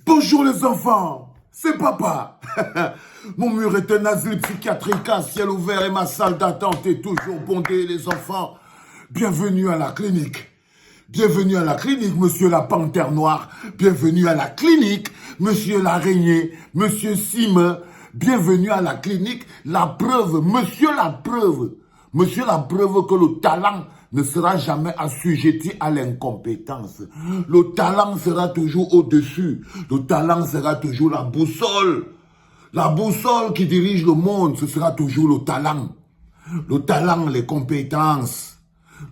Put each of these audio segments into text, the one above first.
Bonjour les enfants, c'est papa. Mon mur est un asile psychiatrique à ciel ouvert et ma salle d'attente est toujours bondée les enfants. Bienvenue à la clinique. Bienvenue à la clinique, monsieur la panthère noire. Bienvenue à la clinique, monsieur l'araignée, monsieur Sim. Bienvenue à la clinique, la preuve, monsieur la preuve. Monsieur la preuve que le talent ne sera jamais assujetti à l'incompétence. Le talent sera toujours au-dessus. Le talent sera toujours la boussole. La boussole qui dirige le monde, ce sera toujours le talent. Le talent, les compétences.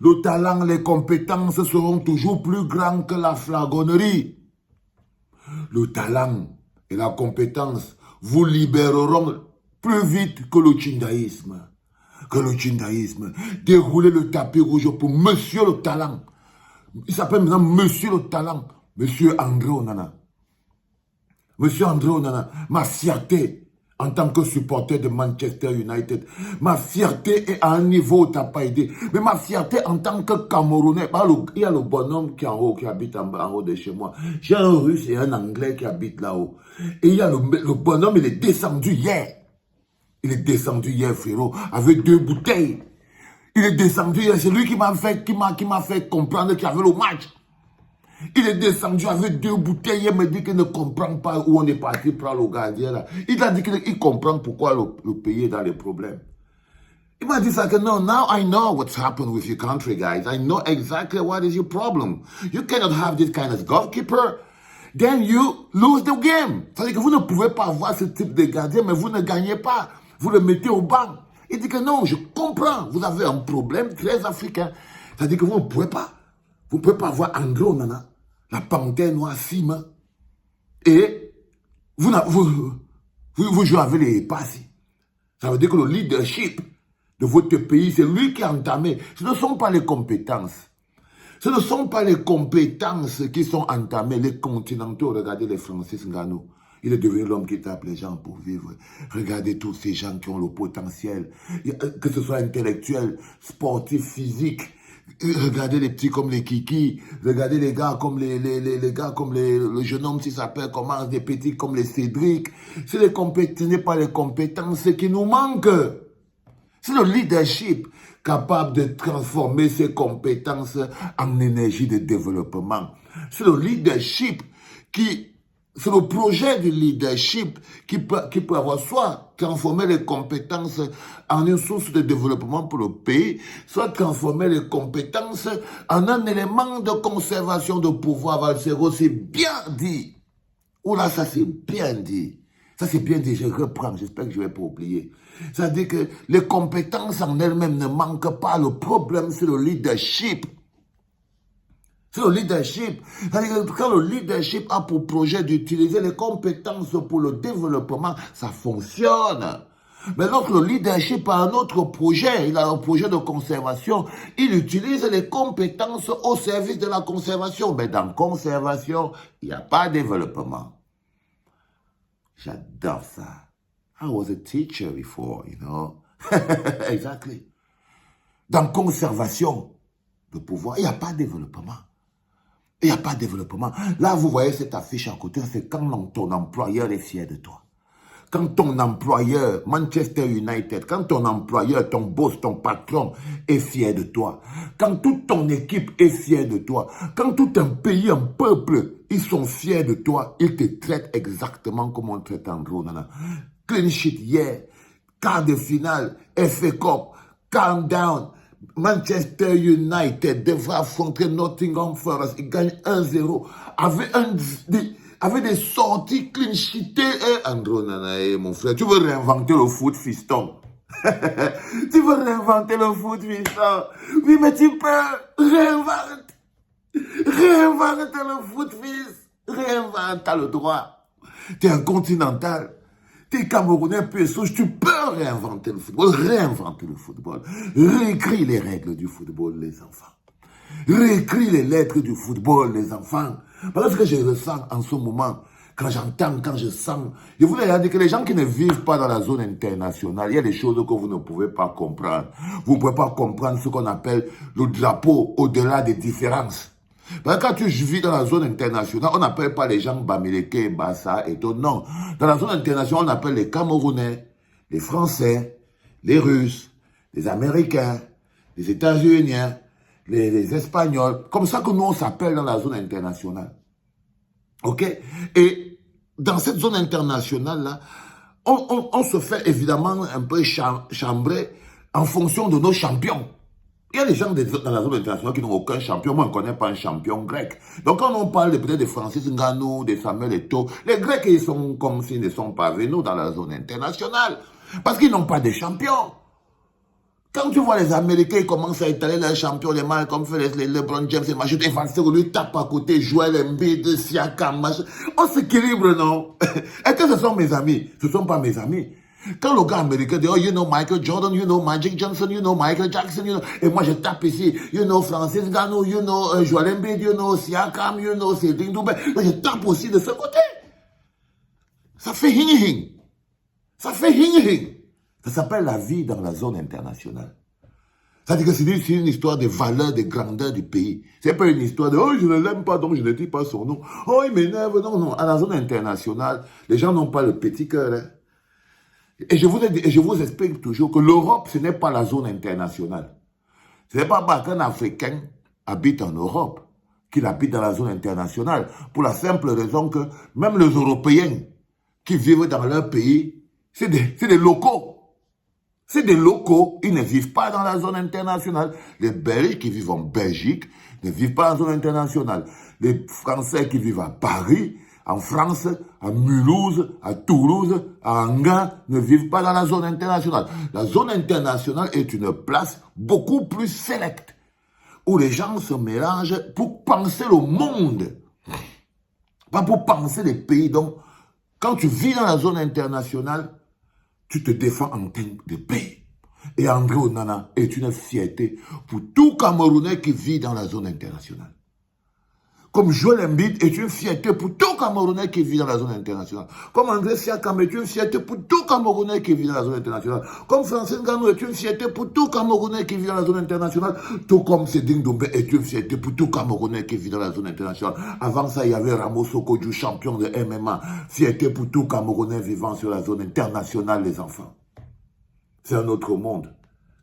Le talent, les compétences seront toujours plus grands que la flagonnerie. Le talent et la compétence vous libéreront plus vite que le tchindaïsme. Déroulez le tapis rouge pour Monsieur le Talent. Il s'appelle maintenant Monsieur le Talent. Monsieur André Onana. Monsieur André Onana, ma fierté en tant que supporter de Manchester United, ma fierté est à un niveau où tu n'as pas aidé. Mais ma fierté en tant que Camerounais, il y a le bonhomme qui est en haut, qui habite en haut de chez moi. J'ai un Russe et un Anglais qui habitent là-haut. Et il y a le bonhomme, il est descendu hier. Il est descendu hier, frérot, avec 2 bouteilles. Il est descendu hier, c'est lui qui m'a fait comprendre qu'il y avait le match. Il est descendu avec 2 bouteilles, il me dit qu'il ne comprend pas où on est parti prendre le gardien là. Il a dit qu'il comprend pourquoi le pays est dans les problèmes. Il m'a dit ça que no, now I know what's happened with your country, guys. I know exactly what is your problem. You cannot have this kind of goalkeeper. Then you lose the game. C'est-à-dire que vous ne pouvez pas avoir ce type de gardien, mais vous ne gagnez pas. Vous le mettez au banc. Il dit que non, je comprends. Vous avez un problème très africain. C'est-à-dire que vous ne pouvez pas. Vous ne pouvez pas avoir André Onana, la panthère noire Sima, et vous jouez avec les passes. Ça veut dire que le leadership de votre pays, c'est lui qui a entamé. Ce ne sont pas les compétences. Ce ne sont pas les compétences qui sont entamées. Les continentaux, regardez les Francis Ngannou. Il est devenu l'homme qui tape les gens pour vivre. Regardez tous ces gens qui ont le potentiel, que ce soit intellectuel, sportif, physique. Regardez les petits comme les Kiki, regardez les gars comme les gars comme le jeune homme qui s'appelle comment, des petits comme les Cédric. Ce n'est pas les compétences qui nous manquent. C'est le leadership capable de transformer ses compétences en énergie de développement. C'est le leadership c'est le projet du leadership qui peut avoir soit transformer les compétences en une source de développement pour le pays, soit transformer les compétences en un élément de conservation de pouvoir. C'est bien dit. Oula, ça c'est bien dit. Ça c'est bien dit, je reprends, j'espère que je ne vais pas oublier. C'est-à-dire que les compétences en elles-mêmes ne manquent pas. Le problème, c'est le leadership. C'est le leadership. C'est-à-dire que quand le leadership a pour projet d'utiliser les compétences pour le développement, ça fonctionne. Mais lorsque le leadership a un autre projet, il a un projet de conservation, il utilise les compétences au service de la conservation. Mais dans conservation, il n'y a pas de développement. J'adore ça. I was a teacher before, you know. Exactly. Dans conservation de pouvoir, il n'y a pas de développement. Il n'y a pas de développement. Là, vous voyez cette affiche à côté, c'est quand ton employeur est fier de toi. Quand ton employeur, Manchester United, quand ton employeur, ton boss, ton patron est fier de toi. Quand toute ton équipe est fière de toi. Quand tout un pays, un peuple, ils sont fiers de toi. Ils te traitent exactement comme on traite André Onana. Clean sheet hier, quart de finale, FA Cup, countdown. Manchester United devra affronter Nottingham Forest. Il gagne 1-0 avec des sorties clean sheetées. André Onana, mon frère, tu veux réinventer le foot, fiston. Tu veux réinventer le foot, fiston. Oui, mais tu peux réinventer le foot, fils. Réinvente, t'as le droit. T'es un continental. T'es Camerounais, peu souche, tu peux réinventer le football, réécris les règles du football, les enfants. Réécris les lettres du football, les enfants. Parce que je ressens en ce moment, quand j'entends, quand je sens, je voulais dire que les gens qui ne vivent pas dans la zone internationale, il y a des choses que vous ne pouvez pas comprendre. Vous ne pouvez pas comprendre ce qu'on appelle le drapeau au-delà des différences. Parce que quand tu vis dans la zone internationale, on n'appelle pas les gens Bamileke, Bassa et tout. Non. Dans la zone internationale, on appelle les Camerounais, les Français, les Russes, les Américains, les États-Unis, les Espagnols. Comme ça que nous, on s'appelle dans la zone internationale. OK? Et dans cette zone internationale-là, on se fait évidemment un peu chambrer en fonction de nos champions. Il y a des gens dans la zone internationale qui n'ont aucun champion. Moi, je ne connais pas un champion grec. Donc, quand on parle peut-être de Francis Ngannou, de Samuel Eto'o, les Grecs, ils sont comme s'ils ne sont pas venus dans la zone internationale. Parce qu'ils n'ont pas de champions. Quand tu vois les Américains, ils commencent à étaler leurs champions, les Malcolm Phelps, les LeBron James, les machins, et Van Ster, lui tape à côté, Joel Embiid, Siakam, machin. On s'équilibre, non? Est-ce que ce sont mes amis? Ce ne sont pas mes amis. Quand le gars américain dit, oh, you know Michael Jordan, you know Magic Johnson, you know Michael Jackson, you know, et moi je tape ici, you know Francis Ngannou, you know Joel Embiid, you know Siakam, you know Cédric Doumbé, je tape aussi de ce côté. Ça fait hing-hing. Ça fait hing-hing. Ça s'appelle la vie dans la zone internationale. C'est-à-dire que c'est une histoire de valeur, de grandeur du pays. C'est pas une histoire de « Oh, je ne l'aime pas, donc je ne dis pas son nom. Oh, il m'énerve. » Non, non. À la zone internationale, les gens n'ont pas le petit cœur. Hein. Et je vous explique toujours que l'Europe, ce n'est pas la zone internationale. Ce n'est pas parce qu'un Africain habite en Europe qu'il habite dans la zone internationale. Pour la simple raison que même les Européens qui vivent dans leur pays, c'est des locaux. C'est des locaux, ils ne vivent pas dans la zone internationale. Les Belges qui vivent en Belgique ne vivent pas en zone internationale. Les Français qui vivent à Paris, en France, à Mulhouse, à Toulouse, à Enghien, ne vivent pas dans la zone internationale. La zone internationale est une place beaucoup plus sélecte, où les gens se mélangent pour penser le monde, pas pour penser les pays. Donc, quand tu vis dans la zone internationale, tu te défends en termes de paix. Et André Onana est une fierté pour tout Camerounais qui vit dans la zone internationale. Comme Joel Embiid est une fierté pour tout Camerounais qui vit dans la zone internationale. Comme André Siakam est une fierté pour tout Camerounais qui vit dans la zone internationale. Comme Francis Ngannou est une fierté pour tout Camerounais qui vit dans la zone internationale. Tout comme Cédric Doumbé est une fierté pour tout Camerounais qui vit dans la zone internationale. Avant ça, il y avait Ramos Sokodju, champion de MMA. Fierté pour tout Camerounais vivant sur la zone internationale, les enfants. C'est un autre monde.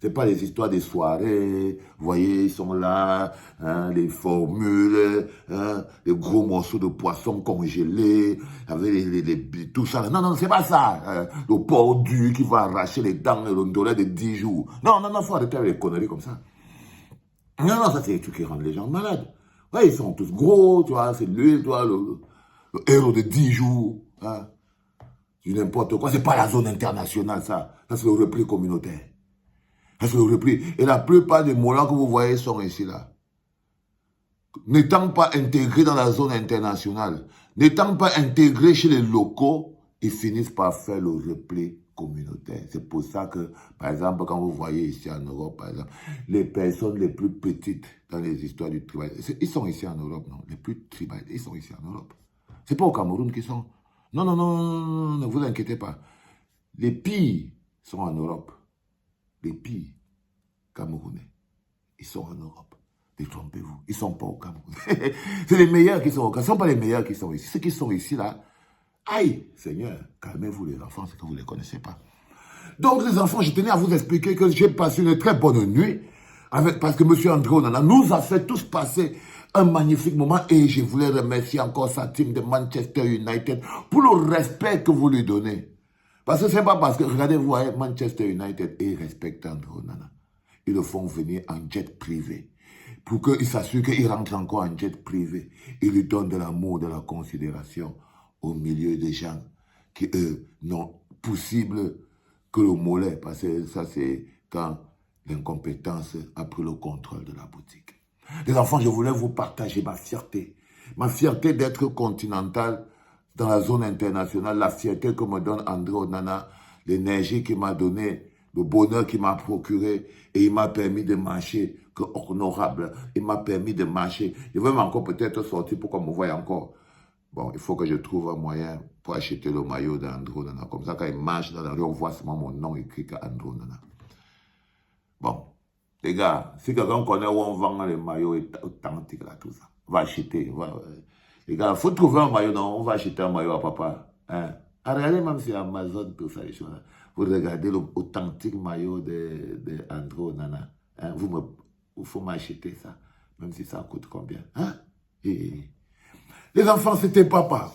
Ce n'est pas les histoires des soirées, vous voyez, ils sont là, hein, les formules, hein, les gros morceaux de poisson congelés, avec tout ça. Non, non, c'est pas ça. Le porc dur qui va arracher les dents et le dollar de 10 jours. Non, non, non, il faut arrêter avec les conneries comme ça. Non, non, ça c'est des trucs qui rendent les gens malades. Ouais, ils sont tous gros, tu vois, c'est l'huile, tu vois, le héros de 10 jours, hein. Du n'importe quoi, c'est pas la zone internationale, ça. Ça, c'est le repli communautaire. Ça, c'est le repli. Et la plupart des mollahs que vous voyez sont ici, là. N'étant pas intégrés dans la zone internationale, n'étant pas intégrés chez les locaux, ils finissent par faire le repli communautaire. C'est pour ça que, par exemple, quand vous voyez ici en Europe, par exemple, les personnes les plus petites dans les histoires du tribalisme, ils sont ici en Europe, non? Les plus tribalistes, ils sont ici en Europe. C'est pas au Cameroun qu'ils sont. Non, non, non, non, non, ne vous inquiétez pas. Les pires sont en Europe. Les pires Camerounais, ils sont en Europe. Détrompez-vous, ils ne sont pas au Cameroun. C'est les meilleurs qui sont au Cameroun. Ce ne sont pas les meilleurs qui sont ici. Ceux qui sont ici, là, aïe, Seigneur, calmez-vous les enfants, c'est que vous ne les connaissez pas. Donc, les enfants, je tenais à vous expliquer que j'ai passé une très bonne nuit, parce que M. André Onana nous a fait tous passer un magnifique moment et je voulais remercier encore sa team de Manchester United pour le respect que vous lui donnez. Parce que ce n'est pas parce que, regardez, vous voyez, Manchester United et respectent André Onana. Ils le font venir en jet privé. Pour qu'il s'assure qu'il rentre encore en jet privé. Ils lui donnent de l'amour, de la considération au milieu des gens qui, eux, n'ont possible que le mollet. Parce que ça, c'est quand l'incompétence a pris le contrôle de la boutique. Les enfants, je voulais vous partager ma fierté. Ma fierté d'être continental dans la zone internationale. La fierté que me donne André Onana. L'énergie qu'il m'a donnée. Le bonheur qu'il m'a procuré. Et il m'a permis de marcher que honorable. Il m'a permis de marcher. Je vais encore peut-être sortir pour qu'on me voie encore. Bon, il faut que je trouve un moyen pour acheter le maillot d'André Onana. Comme ça, quand il marche dans la rue, on voit seulement mon nom écrit qu'André Onana. Bon. Les gars, si quelqu'un connaît où on vend les maillots authentiques, là, tout ça. On va acheter. Les gars, il faut trouver un maillot. Non, on va acheter un maillot à papa. Hein? Regardez même sur Amazon, tout ça, les choses. Vous regardez l'authentique maillot de Andro Nana. Hein? Il faut m'acheter ça. Même si ça coûte combien. Hein? Les enfants, c'était papa.